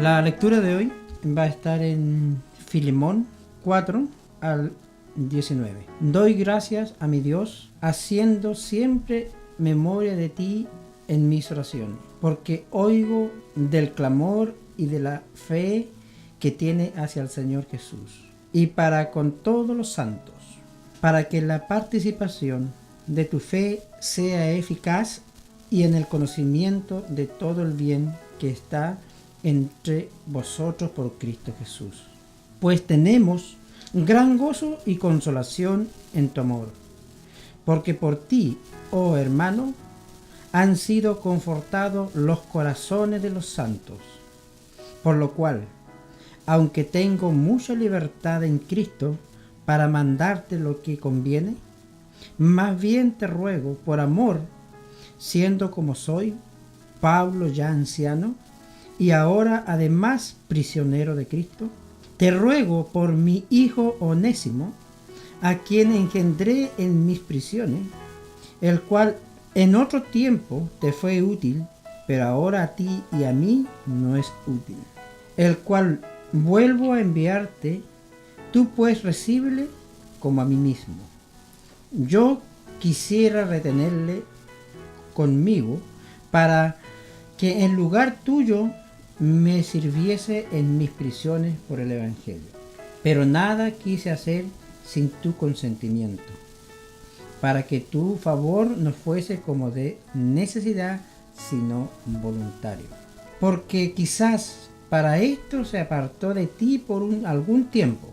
La lectura de hoy va a estar en Filemón 4 al 19. Doy gracias a mi Dios, haciendo siempre memoria de ti en mis oraciones, porque oigo del clamor y de la fe que tiene hacia el Señor Jesús, y para con todos los santos, para que la participación de tu fe sea eficaz y en el conocimiento de todo el bien que está entre vosotros por Cristo Jesús. Pues tenemos gran gozo y consolación en tu amor, porque por ti, oh hermano, han sido confortados los corazones de los santos, por lo cual, aunque tengo mucha libertad en Cristo para mandarte lo que conviene, más bien te ruego por amor, siendo como soy, Pablo ya anciano, y ahora además prisionero de Cristo, te ruego por mi hijo Onésimo, a quien engendré en mis prisiones, el cual en otro tiempo te fue útil, pero ahora a ti y a mí no es útil, el cual vuelvo a enviarte, tú pues recíbele como a mí mismo. Yo quisiera retenerle conmigo para que en lugar tuyo me sirviese en mis prisiones por el Evangelio. Pero nada quise hacer sin tu consentimiento, para que tu favor no fuese como de necesidad, sino voluntario. Porque quizás para esto se apartó de ti por algún tiempo,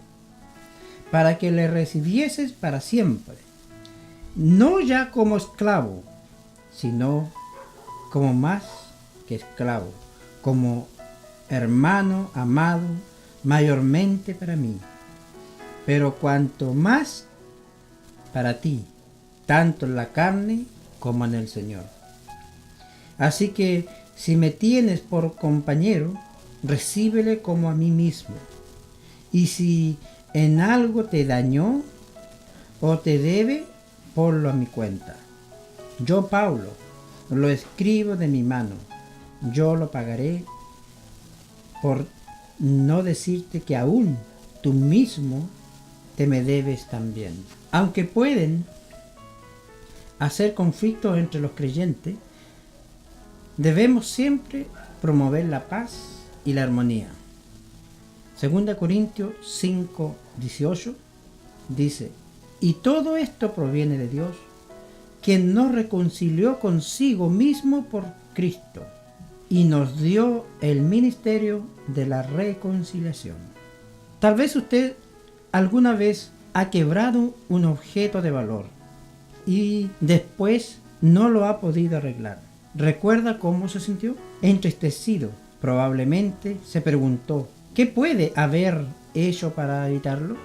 para que le recibieses para siempre, no ya como esclavo, sino como más que esclavo, como hermano amado, mayormente para mí, pero cuanto más para ti, tanto en la carne como en el Señor. Así que si me tienes por compañero, recíbele como a mí mismo. Y si en algo te dañó o te debe, ponlo a mi cuenta. Yo, Pablo, lo escribo de mi mano. Yo lo pagaré, por no decirte que aún tú mismo te me debes también. Aunque pueden hacer conflictos entre los creyentes, debemos siempre promover la paz y la armonía. 2 Corintios 5:18 dice: y todo esto proviene de Dios, quien nos reconcilió consigo mismo por Cristo y nos dio el ministerio de la reconciliación. Tal vez usted alguna vez ha quebrado un objeto de valor y después no lo ha podido arreglar. ¿Recuerda cómo se sintió? Entristecido. Probablemente se preguntó, ¿qué puede haber hecho para evitarlo?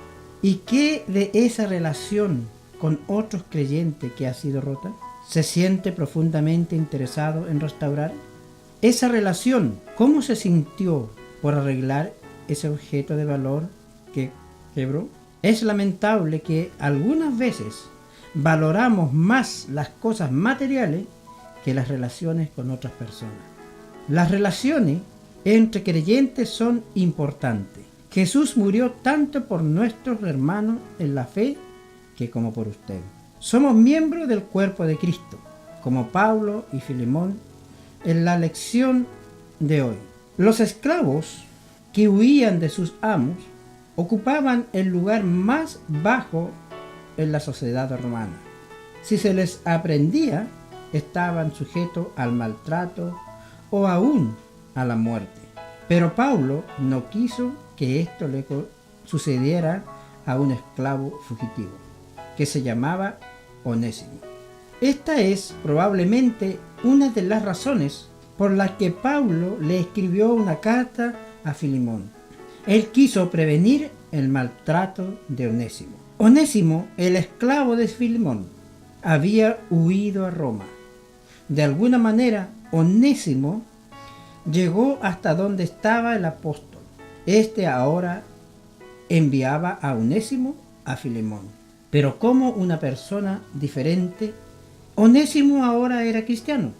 ¿Y qué de esa relación con otros creyentes que ha sido rota? ¿Se siente profundamente interesado en restaurar esa relación? ¿Cómo se sintió por arreglar ese objeto de valor que quebró? Es lamentable que algunas veces valoramos más las cosas materiales que las relaciones con otras personas. Las relaciones entre creyentes son importantes. Jesús murió tanto por nuestros hermanos en la fe que como por usted. Somos miembros del cuerpo de Cristo, como Pablo y Filemón en la lección de hoy. Los esclavos que huían de sus amos ocupaban el lugar más bajo en la sociedad romana. Si se les aprendía, estaban sujetos al maltrato o aún a la muerte. Pero Pablo no quiso que esto le sucediera a un esclavo fugitivo, que se llamaba Onésimo. Esta es probablemente una de las razones por las que Pablo le escribió una carta a Filemón. Él quiso prevenir el maltrato de Onésimo. Onésimo, el esclavo de Filemón, había huido a Roma. De alguna manera, Onésimo llegó hasta donde estaba el apóstol. Este ahora enviaba a Onésimo a Filemón, pero como una persona diferente. Onésimo ahora era cristiano.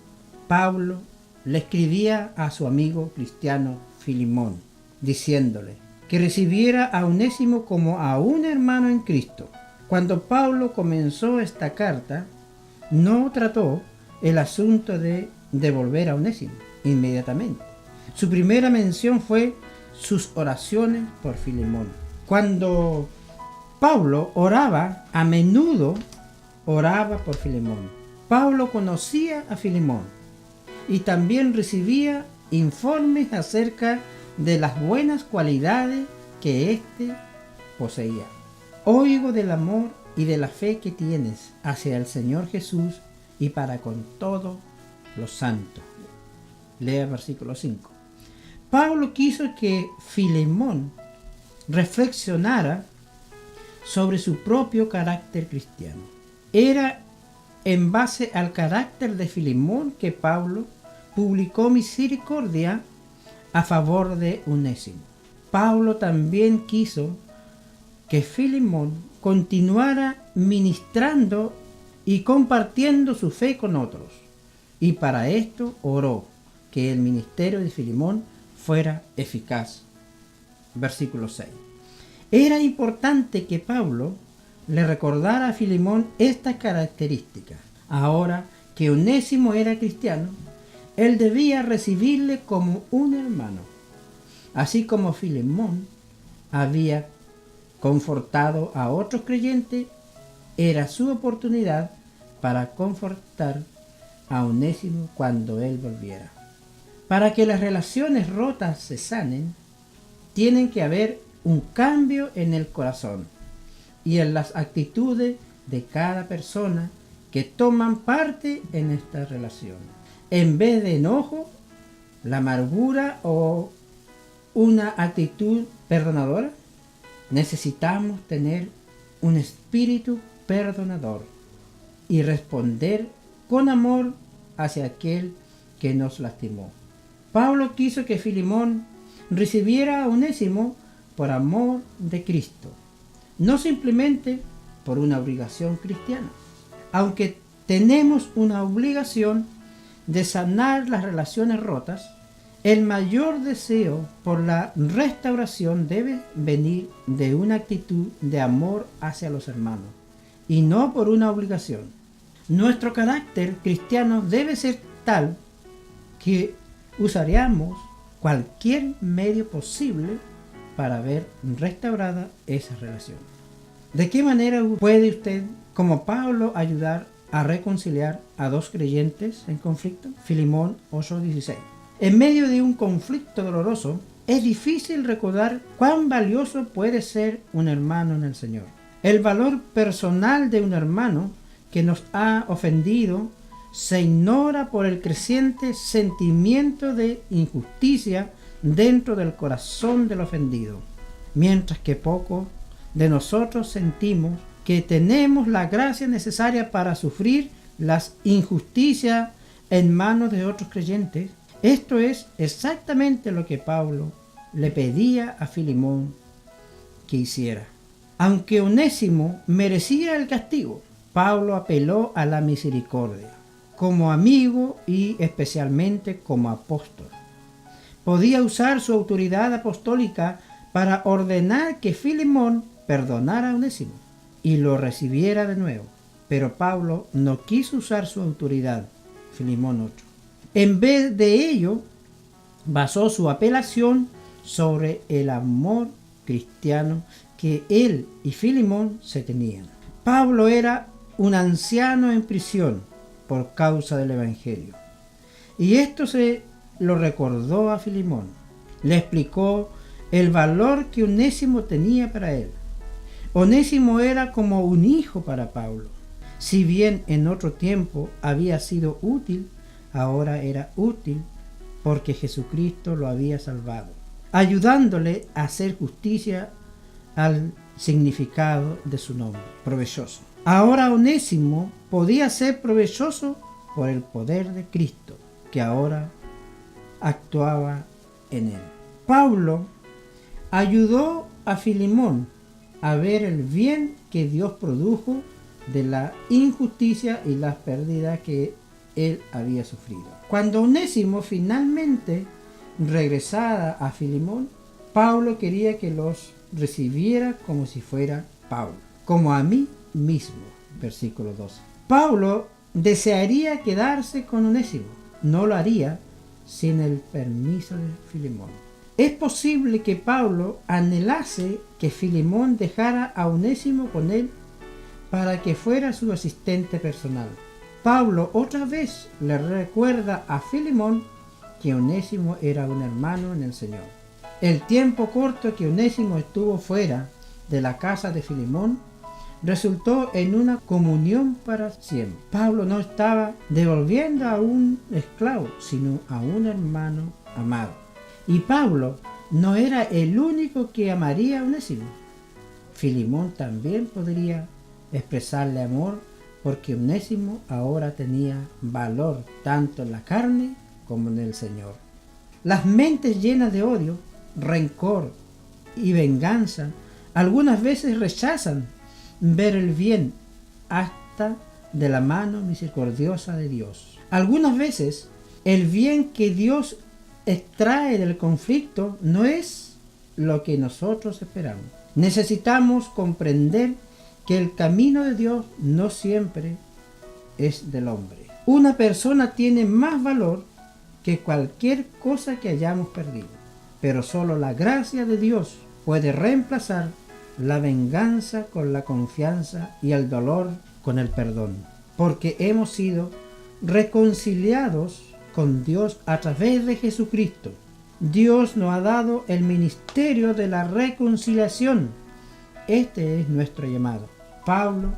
Pablo le escribía a su amigo cristiano Filemón, diciéndole que recibiera a Onésimo como a un hermano en Cristo. Cuando Pablo comenzó esta carta, no trató el asunto de devolver a Onésimo inmediatamente. Su primera mención fue sus oraciones por Filemón. Cuando Pablo oraba, a menudo oraba por Filemón. Pablo conocía a Filemón y también recibía informes acerca de las buenas cualidades que éste poseía. Oigo del amor y de la fe que tienes hacia el Señor Jesús y para con todos los santos. Lea el versículo 5. Pablo quiso que Filemón reflexionara sobre su propio carácter cristiano. Era en base al carácter de Filemón que Pablo publicó misericordia a favor de Onésimo. Pablo también quiso que Filemón continuara ministrando y compartiendo su fe con otros, y para esto oró que el ministerio de Filemón fuera eficaz. Versículo 6. Era importante que Pablo le recordara a Filemón esta característica. Ahora que Onésimo era cristiano, él debía recibirle como un hermano. Así como Filemón había confortado a otros creyentes, era su oportunidad para confortar a Onésimo cuando él volviera. Para que las relaciones rotas se sanen, tienen que haber un cambio en el corazón y en las actitudes de cada persona que toman parte en esta relación. En vez de enojo, la amargura o una actitud perdonadora, necesitamos tener un espíritu perdonador y responder con amor hacia aquel que nos lastimó. Pablo quiso que Filemón recibiera a Onésimo por amor de Cristo, no simplemente por una obligación cristiana. Aunque tenemos una obligación de sanar las relaciones rotas, el mayor deseo por la restauración debe venir de una actitud de amor hacia los hermanos y no por una obligación. Nuestro carácter cristiano debe ser tal que usaríamos cualquier medio posible para ver restaurada esa relación. ¿De qué manera puede usted, como Pablo, ayudar a reconciliar a dos creyentes en conflicto? Filemón 8:16. En medio de un conflicto doloroso, es difícil recordar cuán valioso puede ser un hermano en el Señor. El valor personal de un hermano que nos ha ofendido se ignora por el creciente sentimiento de injusticia dentro del corazón del ofendido, mientras que pocos de nosotros sentimos que tenemos la gracia necesaria para sufrir las injusticias en manos de otros creyentes. Esto es exactamente lo que Pablo le pedía a Filemón que hiciera. Aunque Onésimo merecía el castigo, Pablo apeló a la misericordia. Como amigo y especialmente como apóstol, podía usar su autoridad apostólica para ordenar que Filemón perdonara a Onésimo y lo recibiera de nuevo. Pero Pablo no quiso usar su autoridad. Filemón 8. En vez de ello, basó su apelación sobre el amor cristiano que él y Filemón se tenían. Pablo era un anciano en prisión por causa del Evangelio, y esto se lo recordó a Filemón. Le explicó el valor que Onésimo tenía para él. Onésimo era como un hijo para Pablo. Si bien en otro tiempo había sido útil, ahora era útil porque Jesucristo lo había salvado, ayudándole a hacer justicia al significado de su nombre, provechoso. Ahora Onésimo podía ser provechoso por el poder de Cristo, que ahora actuaba en él. Pablo ayudó a Filemón a ver el bien que Dios produjo de la injusticia y las pérdidas que él había sufrido. Cuando Onésimo finalmente regresara a Filemón, Pablo quería que los recibiera como si fuera Pablo, como a mí mismo. Versículo 12. Pablo desearía quedarse con Onésimo. No lo haría sin el permiso de Filemón. Es posible que Pablo anhelase que Filemón dejara a Onésimo con él para que fuera su asistente personal. Pablo otra vez le recuerda a Filemón que Onésimo era un hermano en el Señor. El tiempo corto que Onésimo estuvo fuera de la casa de Filemón resultó en una comunión para siempre. Pablo no estaba devolviendo a un esclavo, sino a un hermano amado. Y Pablo no era el único que amaría a Onésimo. Filemón también podría expresarle amor, porque Onésimo ahora tenía valor tanto en la carne como en el Señor. Las mentes llenas de odio, rencor y venganza algunas veces rechazan ver el bien hasta de la mano misericordiosa de Dios. Algunas veces el bien que Dios extrae del conflicto no es lo que nosotros esperamos. Necesitamos comprender que el camino de Dios no siempre es del hombre. Una persona tiene más valor que cualquier cosa que hayamos perdido, pero solo la gracia de Dios puede reemplazar la venganza con la confianza y el dolor con el perdón, porque hemos sido reconciliados con Dios a través de Jesucristo. Dios nos ha dado el ministerio de la reconciliación. Este es nuestro llamado. Pablo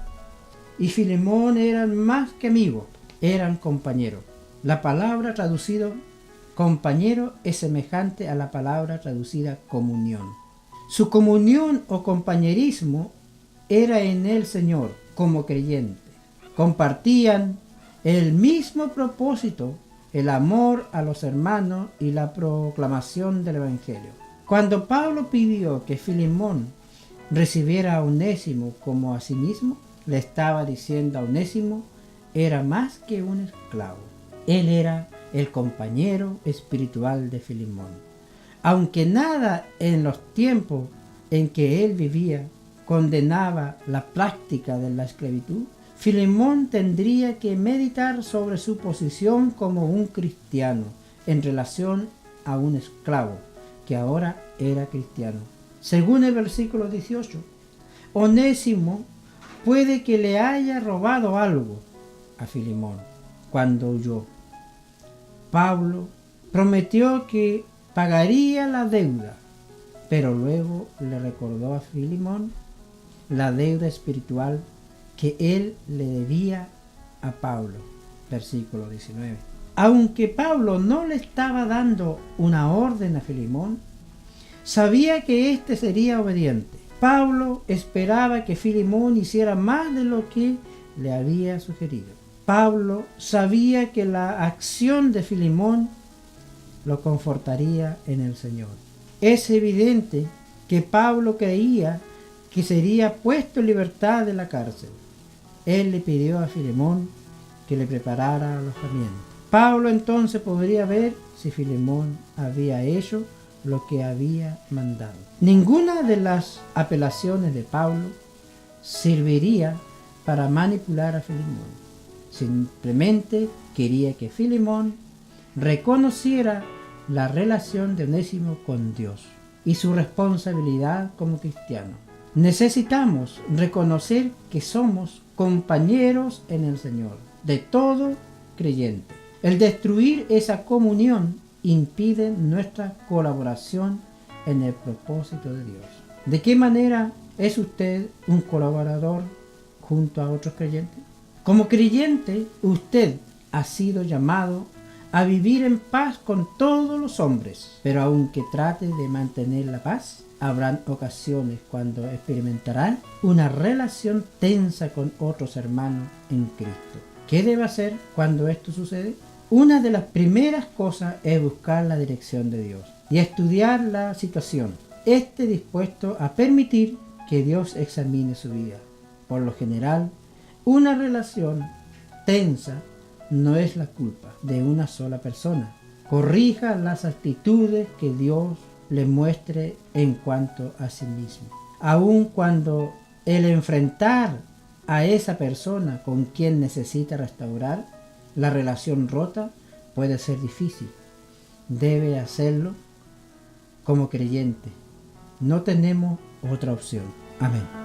y Filemón eran más que amigos, eran compañeros. La palabra traducida compañero es semejante a la palabra traducida comunión. Su comunión o compañerismo era en el Señor como creyentes. Compartían el mismo propósito, el amor a los hermanos y la proclamación del Evangelio. Cuando Pablo pidió que Filemón recibiera a Onésimo como a sí mismo, le estaba diciendo a Onésimo, era más que un esclavo. Él era el compañero espiritual de Filemón. Aunque nada en los tiempos en que él vivía condenaba la práctica de la esclavitud, Filemón tendría que meditar sobre su posición como un cristiano en relación a un esclavo que ahora era cristiano. Según el versículo 18, Onésimo puede que le haya robado algo a Filemón cuando huyó. Pablo prometió que pagaría la deuda, pero luego le recordó a Filemón la deuda espiritual que él le debía a Pablo. Versículo 19. Aunque Pablo no le estaba dando una orden a Filemón, sabía que éste sería obediente. Pablo esperaba que Filemón hiciera más de lo que le había sugerido. Pablo sabía que la acción de Filemón lo confortaría en el Señor. Es evidente que Pablo creía que sería puesto en libertad de la cárcel. Él le pidió a Filemón que le preparara alojamiento. Pablo entonces podría ver si Filemón había hecho lo que había mandado. Ninguna de las apelaciones de Pablo serviría para manipular a Filemón. Simplemente quería que Filemón reconociera la relación de Onésimo con Dios y su responsabilidad como cristiano. Necesitamos reconocer que somos compañeros en el Señor, de todo creyente. El destruir esa comunión impide nuestra colaboración en el propósito de Dios. ¿De qué manera es usted un colaborador junto a otros creyentes? Como creyente, usted ha sido llamado a vivir en paz con todos los hombres, pero aunque trate de mantener la paz, habrán ocasiones cuando experimentará una relación tensa con otros hermanos en Cristo. ¿Qué debe hacer cuando esto sucede? Una de las primeras cosas es buscar la dirección de Dios y estudiar la situación. Esté dispuesto a permitir que Dios examine su vida. Por lo general, una relación tensa no es la culpa de una sola persona, corrija las actitudes que Dios le muestre en cuanto a sí mismo. Aun cuando el enfrentar a esa persona con quien necesita restaurar la relación rota puede ser difícil, debe hacerlo como creyente. No tenemos otra opción. Amén.